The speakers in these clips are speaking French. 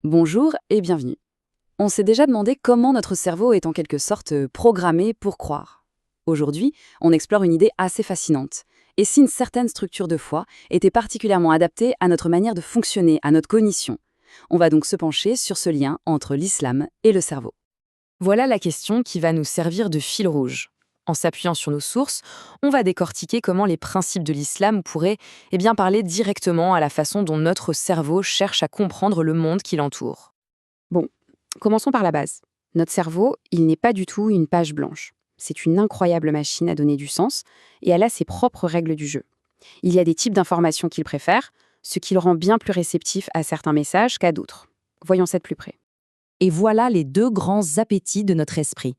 Bonjour et bienvenue. On s'est déjà demandé comment notre cerveau est en quelque sorte programmé pour croire. Aujourd'hui, on explore une idée assez fascinante. Et si une certaine structure de foi était particulièrement adaptée à notre manière de fonctionner, à notre cognition? On va donc se pencher sur ce lien entre l'islam et le cerveau. Voilà la question qui va nous servir de fil rouge. En s'appuyant sur nos sources, on va décortiquer comment les principes de l'islam pourraient parler directement à la façon dont notre cerveau cherche à comprendre le monde qui l'entoure. Bon, commençons par la base. Notre cerveau, il n'est pas du tout une page blanche. C'est une incroyable machine à donner du sens, et elle a ses propres règles du jeu. Il y a des types d'informations qu'il préfère, ce qui le rend bien plus réceptif à certains messages qu'à d'autres. Voyons ça de plus près. Et voilà les deux grands appétits de notre esprit.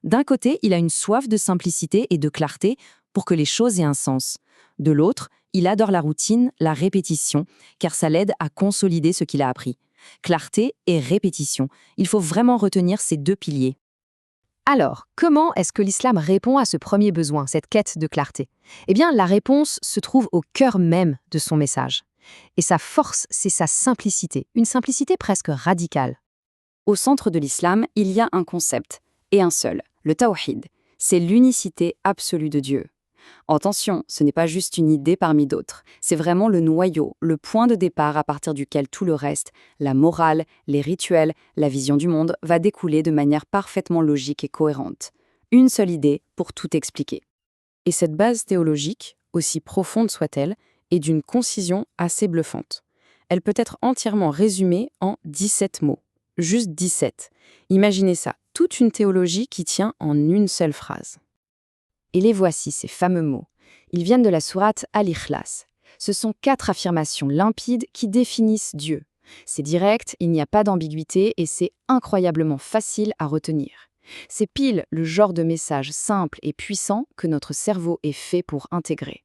D'un côté, il a une soif de simplicité et de clarté pour que les choses aient un sens. De l'autre, il adore la routine, la répétition, car ça l'aide à consolider ce qu'il a appris. Clarté et répétition. Il faut vraiment retenir ces deux piliers. Alors, comment est-ce que l'islam répond à ce premier besoin, cette quête de clarté? Eh bien, la réponse se trouve au cœur même de son message. Et sa force, c'est sa simplicité, une simplicité presque radicale. Au centre de l'islam, il y a un concept, et un seul, le tawhid. C'est l'unicité absolue de Dieu. Attention, ce n'est pas juste une idée parmi d'autres, c'est vraiment le noyau, le point de départ à partir duquel tout le reste, la morale, les rituels, la vision du monde, va découler de manière parfaitement logique et cohérente. Une seule idée pour tout expliquer. Et cette base théologique, aussi profonde soit-elle, est d'une concision assez bluffante. Elle peut être entièrement résumée en 17 mots. Juste 17. Imaginez ça, toute une théologie qui tient en une seule phrase. Et les voici, ces fameux mots. Ils viennent de la sourate Al-Ikhlas. Ce sont 4 affirmations limpides qui définissent Dieu. C'est direct, il n'y a pas d'ambiguïté et c'est incroyablement facile à retenir. C'est pile le genre de message simple et puissant que notre cerveau est fait pour intégrer.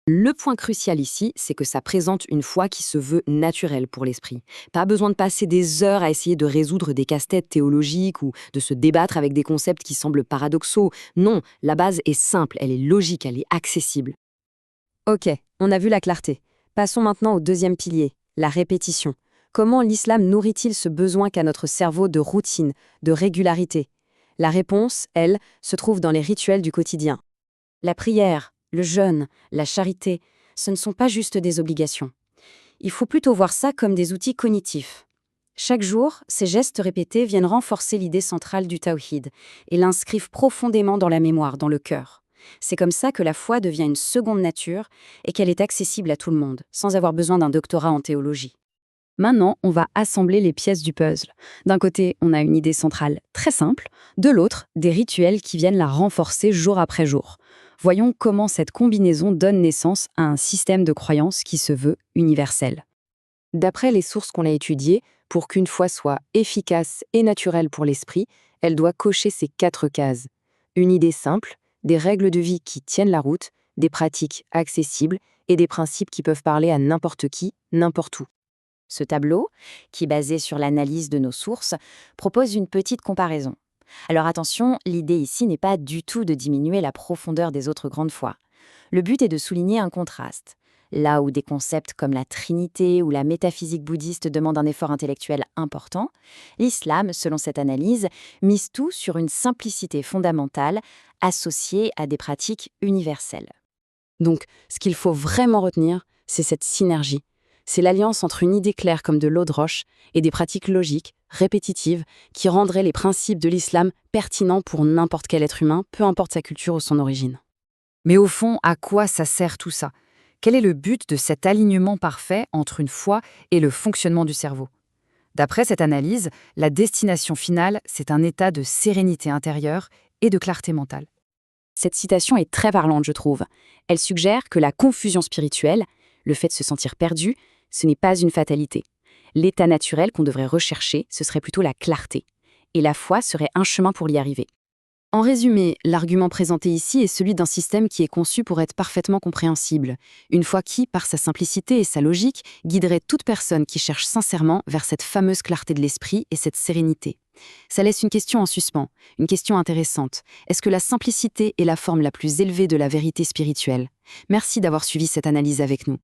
Le point crucial ici, c'est que ça présente une foi qui se veut naturelle pour l'esprit. Pas besoin de passer des heures à essayer de résoudre des casse-têtes théologiques ou de se débattre avec des concepts qui semblent paradoxaux. Non, la base est simple, elle est logique, elle est accessible. Ok, on a vu la clarté. Passons maintenant au deuxième pilier, la répétition. Comment l'islam nourrit-il ce besoin qu'a notre cerveau de routine, de régularité? La réponse, elle, se trouve dans les rituels du quotidien. La prière, le jeûne, la charité, ce ne sont pas juste des obligations. Il faut plutôt voir ça comme des outils cognitifs. Chaque jour, ces gestes répétés viennent renforcer l'idée centrale du tawhid et l'inscrivent profondément dans la mémoire, dans le cœur. C'est comme ça que la foi devient une seconde nature et qu'elle est accessible à tout le monde, sans avoir besoin d'un doctorat en théologie. Maintenant, on va assembler les pièces du puzzle. D'un côté, on a une idée centrale très simple, de l'autre, des rituels qui viennent la renforcer jour après jour. Voyons comment cette combinaison donne naissance à un système de croyance qui se veut universel. D'après les sources qu'on a étudiées, pour qu'une foi soit efficace et naturelle pour l'esprit, elle doit cocher ces 4 cases. Une idée simple, des règles de vie qui tiennent la route, des pratiques accessibles et des principes qui peuvent parler à n'importe qui, n'importe où. Ce tableau, qui est basé sur l'analyse de nos sources, propose une petite comparaison. Alors attention, l'idée ici n'est pas du tout de diminuer la profondeur des autres grandes foi. Le but est de souligner un contraste. Là où des concepts comme la Trinité ou la métaphysique bouddhiste demandent un effort intellectuel important, l'islam, selon cette analyse, mise tout sur une simplicité fondamentale associée à des pratiques universelles. Donc, ce qu'il faut vraiment retenir, c'est cette synergie. C'est l'alliance entre une idée claire comme de l'eau de roche et des pratiques logiques, répétitives, qui rendraient les principes de l'islam pertinents pour n'importe quel être humain, peu importe sa culture ou son origine. Mais au fond, à quoi ça sert tout ça? Quel est le but de cet alignement parfait entre une foi et le fonctionnement du cerveau? D'après cette analyse, la destination finale, c'est un état de sérénité intérieure et de clarté mentale. Cette citation est très parlante, je trouve. Elle suggère que la confusion spirituelle, le fait de se sentir perdu, ce n'est pas une fatalité. L'état naturel qu'on devrait rechercher, ce serait plutôt la clarté. Et la foi serait un chemin pour y arriver. En résumé, l'argument présenté ici est celui d'un système qui est conçu pour être parfaitement compréhensible. Une foi qui, par sa simplicité et sa logique, guiderait toute personne qui cherche sincèrement vers cette fameuse clarté de l'esprit et cette sérénité. Ça laisse une question en suspens, une question intéressante. Est-ce que la simplicité est la forme la plus élevée de la vérité spirituelle? Merci d'avoir suivi cette analyse avec nous.